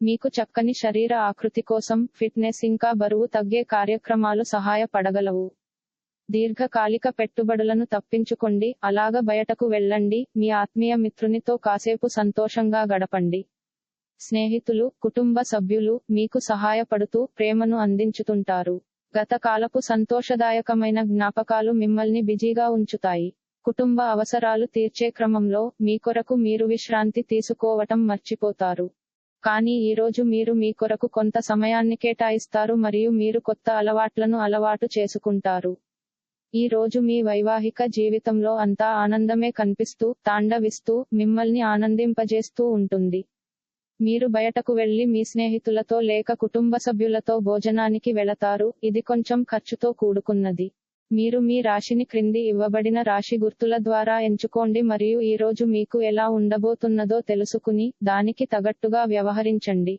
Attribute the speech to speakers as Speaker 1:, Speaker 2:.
Speaker 1: మీకు చక్కని శరీర ఆకృతి కోసం ఫిట్నెస్ ఇంకా బరువు తగ్గే కార్యక్రమాలు సహాయపడగలవు. దీర్ఘకాలిక పెట్టుబడులను తప్పించుకోండి, అలాగ బయటకు వెళ్ళండి, మీ ఆత్మీయ మిత్రునితో కాసేపు సంతోషంగా గడపండి. స్నేహితులు, కుటుంబ సభ్యులు మీకు సహాయపడుతూ ప్రేమను అందించుతుంటారు. గత కాలపు సంతోషదాయకమైన జ్ఞాపకాలు మిమ్మల్ని బిజీగా ఉంచుతాయి. కుటుంబ అవసరాలు తీర్చే క్రమంలో మీ కొరకు మీరు విశ్రాంతి తీసుకోవటం మర్చిపోతారు. కానీ ఈరోజు మీరు మీ కొరకు కొంత సమయాన్ని కేటాయిస్తారు మరియు మీరు కొత్త అలవాట్లను అలవాటు చేసుకుంటారు. ఈ రోజు మీ వైవాహిక జీవితంలో అంతా ఆనందమే కనిపిస్తూ, తాండవిస్తూ, మిమ్మల్ని ఆనందింపజేస్తూ ఉంటుంది. మీరు బయటకు వెళ్లి మీ స్నేహితులతో లేక కుటుంబ సభ్యులతో భోజనానికి వెళతారు, ఇది కొంచెం ఖర్చుతో కూడుకున్నది. మీరు మీ రాశిని క్రింది ఇవ్వబడిన రాశి గుర్తుల ద్వారా ఎంచుకోండి మరియు ఈ రోజు మీకు ఎలా ఉండబోతున్నదో తెలుసుకుని, దానికి తగట్టుగా వ్యవహరించండి.